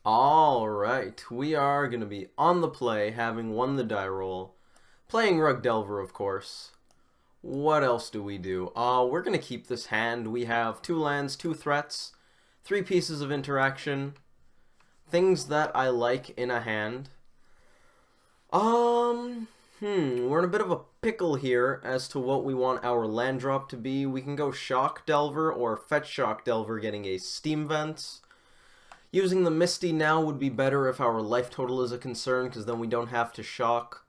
Alright, we are going to be on the play, having won the die roll. Playing Rug Delver, of course. What else do we do? We're going to keep this hand. We have 2 lands, 2 threats, 3 pieces of interaction. Things that I like in a hand. We're in a bit of a pickle here as to what we want our land drop to be. We can go Shock Delver or Fetch Shock Delver getting a Steam Vents. Using the Misty now would be better if our life total is a concern, because then we don't have to shock.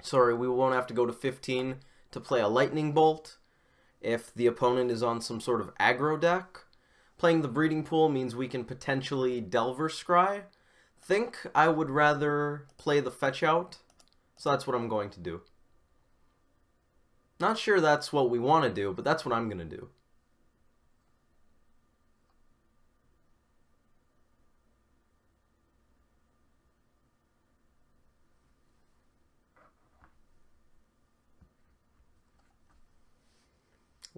Sorry, we won't have to go to 15 to play a Lightning Bolt if the opponent is on some sort of aggro deck. Playing the Breeding Pool means we can potentially Delver Scry. Think I would rather play the Fetch out, so that's what I'm going to do. Not sure that's what we want to do, but that's what I'm going to do.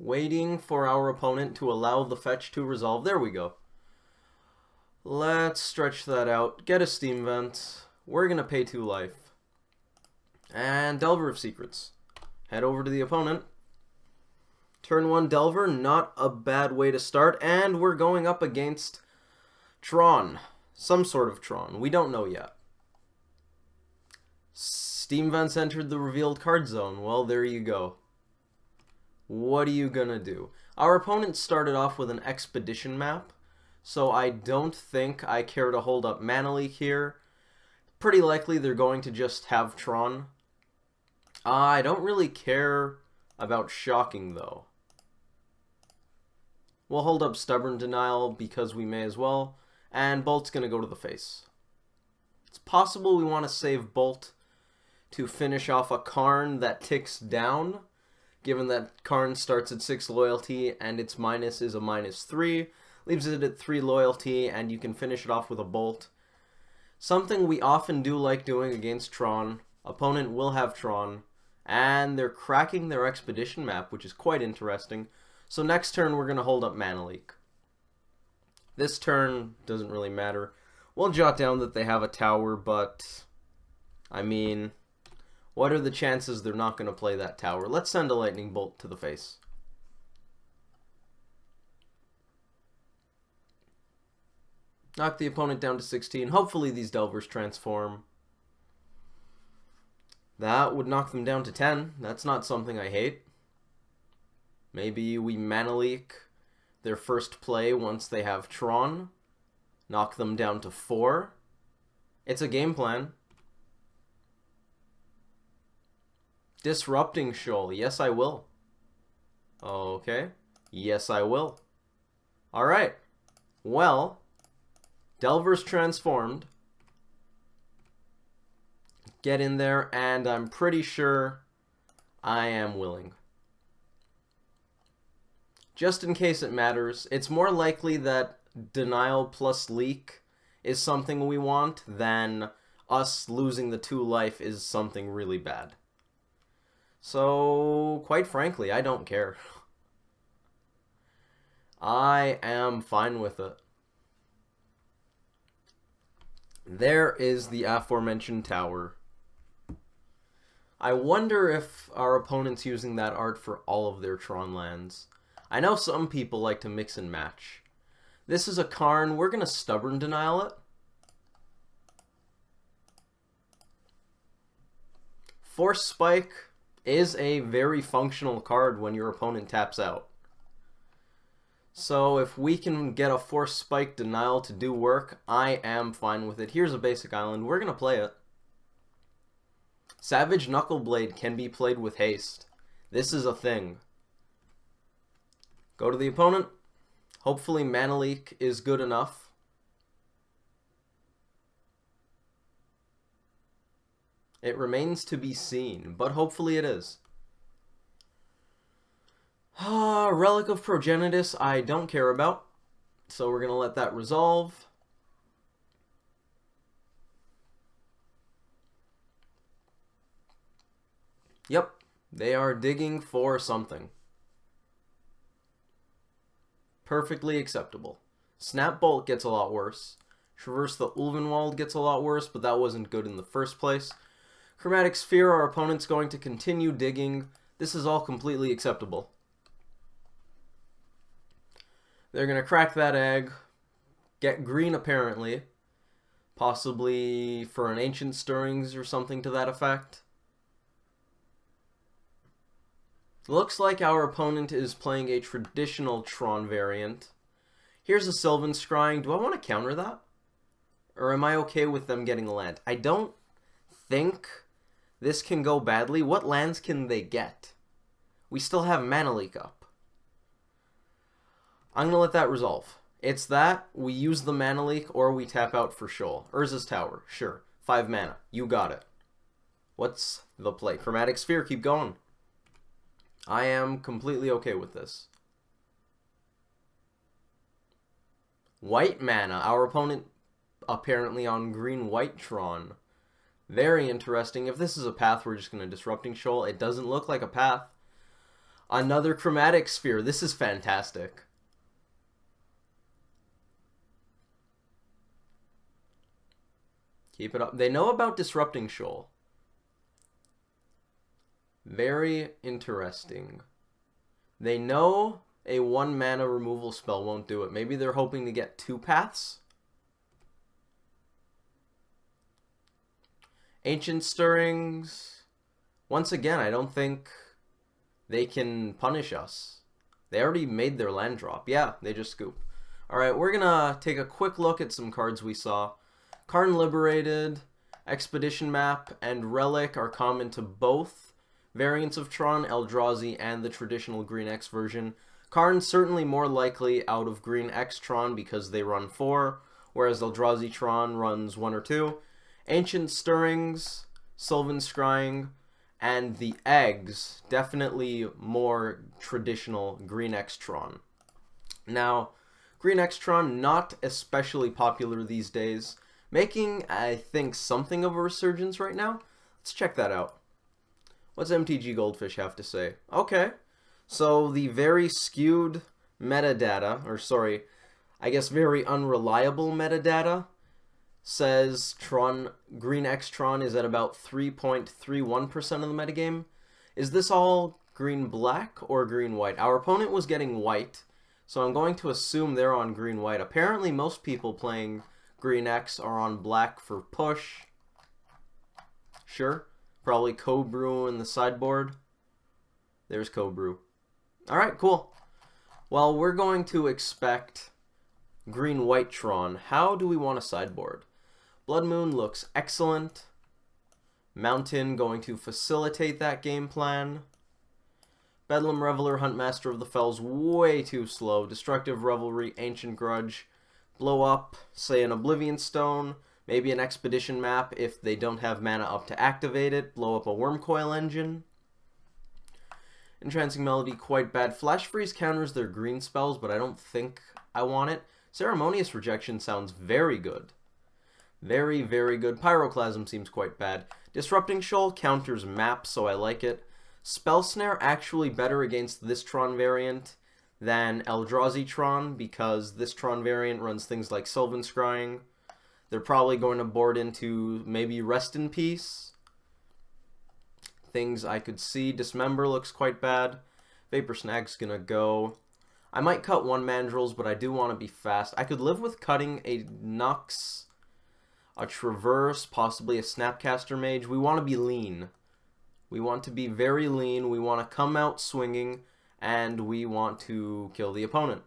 Waiting for our opponent to allow the fetch to resolve. There we go. Let's stretch that out. Get a Steam Vent. We're going to pay 2 life. And Delver of Secrets. Head over to the opponent. Turn 1 Delver, not a bad way to start. And we're going up against Tron. Some sort of Tron. We don't know yet. Steam Vents entered the revealed card zone. Well, there you go. What are you gonna do? Our opponent started off with an Expedition map, so I don't think I care to hold up Mana Leak here. Pretty likely they're going to just have Tron. I don't really care about shocking, though. We'll hold up Stubborn Denial because we may as well, and Bolt's gonna go to the face. It's possible we want to save Bolt to finish off a Karn that ticks down, given that Karn starts at 6 loyalty and its minus is a -3, leaves it at 3 loyalty, and you can finish it off with a Bolt. Something we often do like doing against Tron. Opponent will have Tron, and they're cracking their Expedition map, which is quite interesting. So next turn we're going to hold up Mana Leak. This turn doesn't really matter. We'll jot down that they have a tower, but I mean, what are the chances they're not going to play that tower? Let's send a Lightning Bolt to the face. Knock the opponent down to 16. Hopefully these Delvers transform. That would knock them down to 10. That's not something I hate. Maybe we Mana Leak their first play once they have Tron. Knock them down to 4. It's a game plan. Disrupting Shoal. Yes, I will. Okay. Yes, I will. Alright. Well, Delver's transformed. Get in there, and I'm pretty sure I am willing. Just in case it matters, it's more likely that Denial plus Leak is something we want than us losing the 2 life is something really bad. So, quite frankly, I don't care. I am fine with it. There is the aforementioned tower. I wonder if our opponent's using that art for all of their Tron lands. I know some people like to mix and match. This is a Karn. We're going to Stubborn Denial it. Force Spike is a very functional card when your opponent taps out. So if we can get a Force Spike Denial to do work, I am fine with it. Here's a basic island. We're going to play it. Savage Knuckleblade can be played with haste. This is a thing. Go to the opponent. Hopefully Mana Leak is good enough. It remains to be seen, but hopefully it is. Relic of Progenitus I don't care about, so we're going to let that resolve. Yep, they are digging for something. Perfectly acceptable. Snap Bolt gets a lot worse. Traverse the Ulvenwald gets a lot worse, but that wasn't good in the first place. Chromatic Sphere, our opponent's going to continue digging. This is all completely acceptable. They're going to crack that egg, get green apparently, possibly for an Ancient Stirrings or something to that effect. Looks like our opponent is playing a traditional Tron variant. Here's a Sylvan Scrying. Do I want to counter that? Or am I okay with them getting a land? I don't think this can go badly. What lands can they get? We still have Mana Leak up. I'm going to let that resolve. It's that, we use the Mana Leak, or we tap out for Shoal. Urza's Tower, sure. 5 mana. You got it. What's the play? Chromatic Sphere, keep going. I am completely okay with this. White mana. Our opponent apparently on green-white Tron. Very interesting. If this is a path, we're just going to Disrupting Shoal. It doesn't look like a path. Another Chromatic Sphere. This is fantastic. Keep it up. They know about Disrupting Shoal. Very interesting. They know a 1 mana removal spell won't do it. Maybe they're hoping to get 2 paths? Ancient Stirrings. Once again, I don't think they can punish us. They already made their land drop. Yeah, they just scoop. Alright, we're gonna take a quick look at some cards we saw. Karn Liberated, Expedition Map, and Relic are common to both variants of Tron, Eldrazi, and the traditional Green X version. Karn's certainly more likely out of Green X Tron because they run 4, whereas Eldrazi Tron runs 1 or 2. Ancient Stirrings, Sylvan Scrying, and the eggs, definitely more traditional Green X Tron. Now, Green X Tron, not especially popular these days, making, I think, something of a resurgence right now. Let's check that out. What's MTG Goldfish have to say? Okay, so the very skewed metadata, or sorry, I guess very unreliable metadata, says Tron, Green X Tron is at about 3.31% of the metagame. Is this all green-black or green-white? Our opponent was getting white, so I'm going to assume they're on green-white. Apparently most people playing Green X are on black for push. Sure. Probably Cobrew in the sideboard. There's Cobrew. Alright, cool. Well, we're going to expect green-white Tron. How do we want a sideboard? Blood Moon looks excellent. Mountain going to facilitate that game plan. Bedlam Reveler, Huntmaster of the Fells, way too slow. Destructive Revelry, Ancient Grudge. Blow up, say, an Oblivion Stone, maybe an Expedition Map if they don't have mana up to activate it. Blow up a Wormcoil Engine. Entrancing Melody, quite bad. Flash Freeze counters their green spells, but I don't think I want it. Ceremonious Rejection sounds very good. Very, very good. Pyroclasm seems quite bad. Disrupting Shoal counters map, so I like it. Spell Snare actually better against this Tron variant than Eldrazi Tron, because this Tron variant runs things like Sylvan Scrying. They're probably going to board into maybe Rest in Peace. Things I could see. Dismember looks quite bad. Vapor Snag's gonna go. I might cut 1 Mandrills, but I do want to be fast. I could live with cutting a Nux, a Traverse, possibly a Snapcaster Mage. We want to be lean. We want to be very lean. We want to come out swinging, and we want to kill the opponent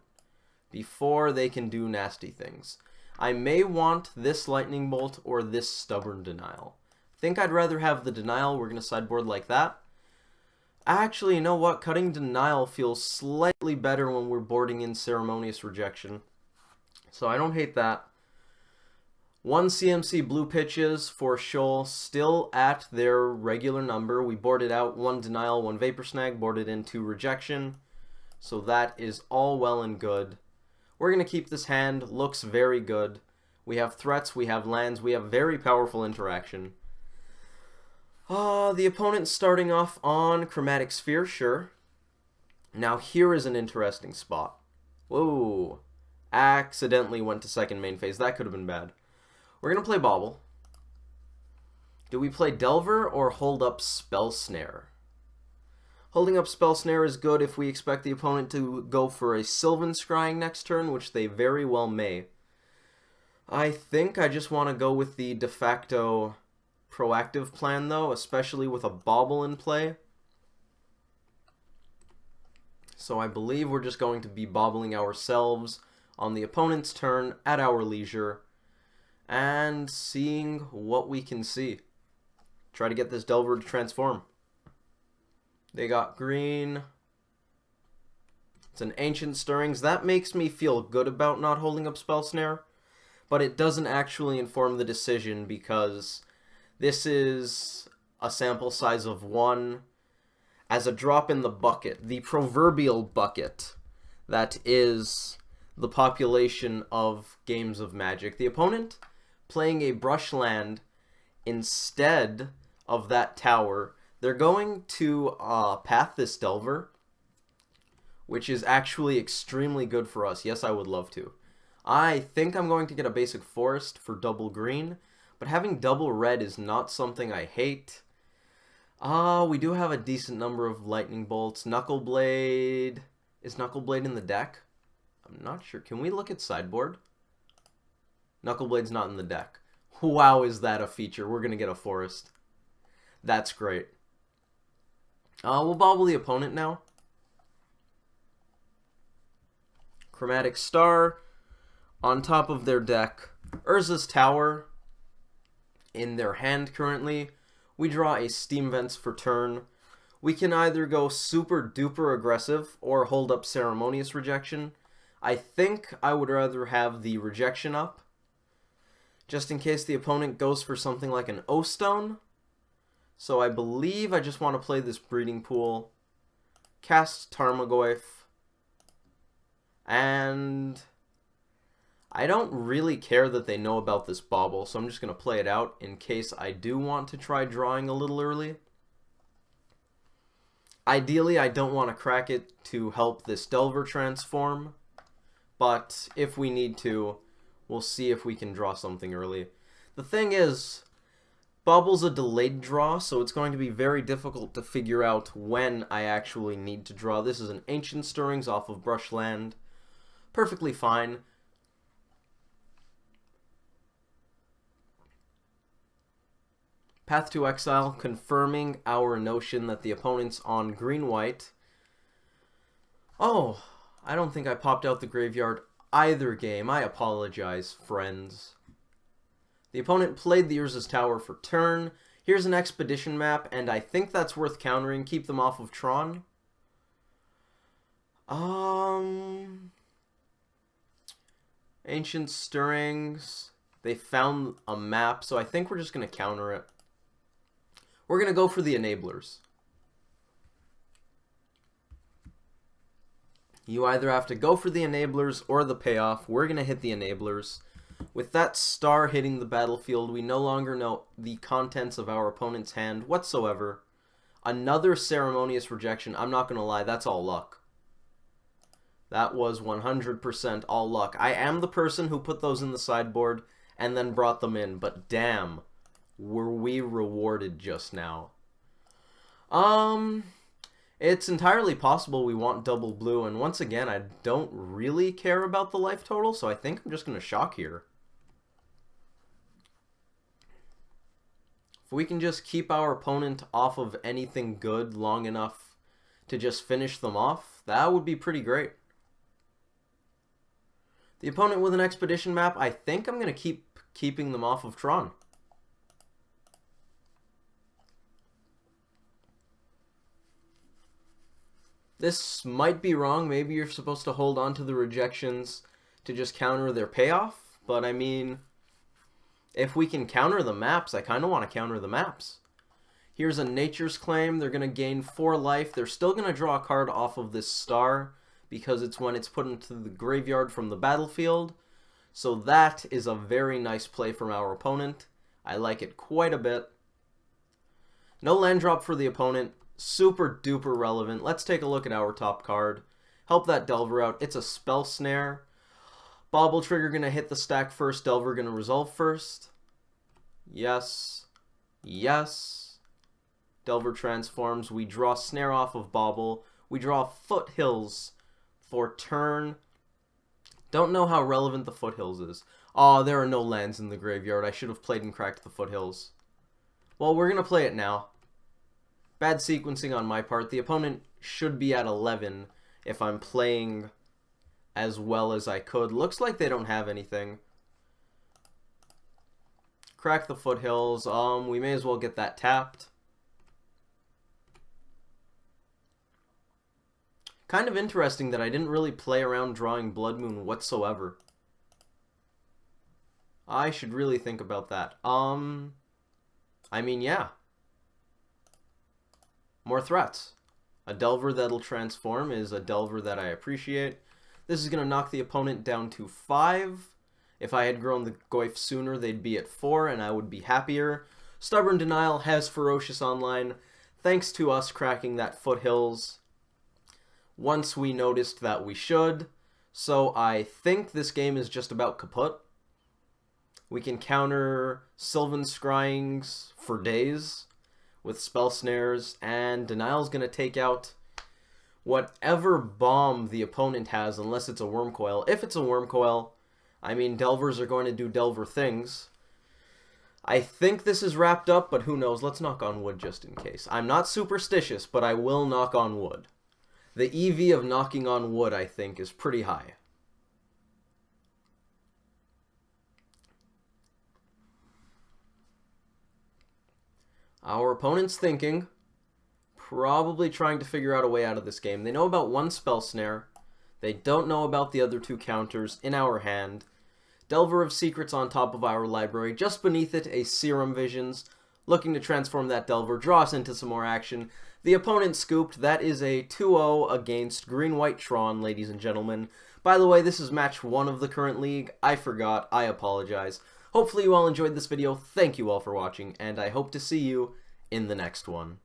before they can do nasty things. I may want this Lightning Bolt or this Stubborn Denial. I think I'd rather have the Denial. We're going to sideboard like that. Actually, you know what? Cutting Denial feels slightly better when we're boarding in Ceremonious Rejection. So I don't hate that. 1 CMC Blue Pitches for Shoal, still at their regular number. We boarded out 1 Denial, 1 Vapor Snag, boarded into Rejection. So that is all well and good. We're going to keep this hand. Looks very good. We have threats, we have lands, we have very powerful interaction. The opponent's starting off on Chromatic Sphere, sure. Now here is an interesting spot. Whoa. Accidentally went to second main phase. That could have been bad. We're going to play Bauble. Do we play Delver or hold up Spell Snare? Holding up Spell Snare is good if we expect the opponent to go for a Sylvan Scrying next turn, which they very well may. I think I just want to go with the de facto proactive plan, though, especially with a Bauble in play. So I believe we're just going to be bobbling ourselves on the opponent's turn at our leisure and seeing what we can see. Try to get this Delver to transform. They got green. It's an Ancient Stirrings. That makes me feel good about not holding up Spell Snare, but it doesn't actually inform the decision because this is a sample size of 1 as a drop in the bucket, the proverbial bucket that is the population of games of Magic. The opponent playing a brush land instead of that tower, they're going to path this Delver, which is actually extremely good for us. Yes, I would love to. I think I'm going to get a basic forest for double green, but having double red is not something I hate. We do have a decent number of lightning bolts. Knuckleblade. Is Knuckleblade in the deck? I'm not sure. Can we look at sideboard? Knuckleblade's not in the deck. Wow, is that a feature? We're going to get a forest. That's great. We'll bobble the opponent now. Chromatic Star. On top of their deck, Urza's Tower. In their hand currently, we draw a Steam Vents for turn. We can either go super duper aggressive or hold up Ceremonious Rejection. I think I would rather have the rejection up, just in case the opponent goes for something like an O-Stone. So I believe I just want to play this Breeding Pool, cast Tarmogoyf, and I don't really care that they know about this Bauble, so I'm just going to play it out in case I do want to try drawing a little early. Ideally, I don't want to crack it to help this Delver transform, but if we need to, we'll see if we can draw something early. The thing is, Bauble's a delayed draw, so it's going to be very difficult to figure out when I actually need to draw. This is an Ancient Stirrings off of Brushland. Perfectly fine. Path to Exile, confirming our notion that the opponent's on green-white. Oh, I don't think I popped out the graveyard either game. I apologize, friends. The opponent played the Urza's Tower for turn. Here's an Expedition map, and I think that's worth countering. Keep them off of Tron. Ancient Stirrings. They found a map, so I think we're just going to counter it. We're going to go for the enablers. You either have to go for the enablers or the payoff. We're going to hit the enablers. With that star hitting the battlefield, we no longer know the contents of our opponent's hand whatsoever. Another Ceremonious Rejection. I'm not going to lie, that's all luck. That was 100% all luck. I am the person who put those in the sideboard and then brought them in, but damn, were we rewarded just now. It's entirely possible we want double blue, and once again, I don't really care about the life total, so I think I'm just going to shock here. If we can just keep our opponent off of anything good long enough to just finish them off, that would be pretty great. The opponent with an Expedition map, I think I'm going to keep keeping them off of Tron. This might be wrong. Maybe you're supposed to hold on to the rejections to just counter their payoff. But I mean, if we can counter the maps, I kind of want to counter the maps. Here's a Nature's Claim. They're going to gain 4 life. They're still going to draw a card off of this star because it's when it's put into the graveyard from the battlefield. So that is a very nice play from our opponent. I like it quite a bit. No land drop for the opponent. Super duper relevant. Let's take a look at our top card. Help that Delver out. It's a Spell Snare. Bauble Trigger going to hit the stack first. Delver going to resolve first. Yes. Yes. Delver transforms. We draw Snare off of Bauble. We draw Foothills for turn. Don't know how relevant the Foothills is. Aw, there are no lands in the graveyard. I should have played and cracked the Foothills. Well, we're going to play it now. Bad sequencing on my part. The opponent should be at 11 if I'm playing as well as I could. Looks like they don't have anything. Crack the Foothills. We may as well get that tapped. Kind of interesting that I didn't really play around drawing Blood Moon whatsoever. I should really think about that. I mean, yeah. More threats. A Delver that'll transform is a Delver that I appreciate. This is going to knock the opponent down to 5. If I had grown the Goyf sooner, they'd be at 4, and I would be happier. Stubborn Denial has Ferocious online, thanks to us cracking that Foothills once we noticed that we should. So I think this game is just about kaput. We can counter Sylvan Scryings for days with Spell Snares, and Denial's going to take out whatever bomb the opponent has, unless it's a Wormcoil. If it's a Wormcoil, I mean, Delvers are going to do Delver things. I think this is wrapped up, but who knows? Let's knock on wood just in case. I'm not superstitious, but I will knock on wood. The EV of knocking on wood, I think, is pretty high. Our opponent's thinking, probably trying to figure out a way out of this game. They know about one Spell Snare. They don't know about the other 2 counters in our hand. Delver of Secrets on top of our library. Just beneath it, a Serum Visions. Looking to transform that Delver, draw us into some more action. The opponent scooped. That is a 2-0 against Green-White Tron, ladies and gentlemen. By the way, this is match 1 of the current league. I forgot. I apologize. Hopefully you all enjoyed this video. Thank you all for watching, and I hope to see you in the next one.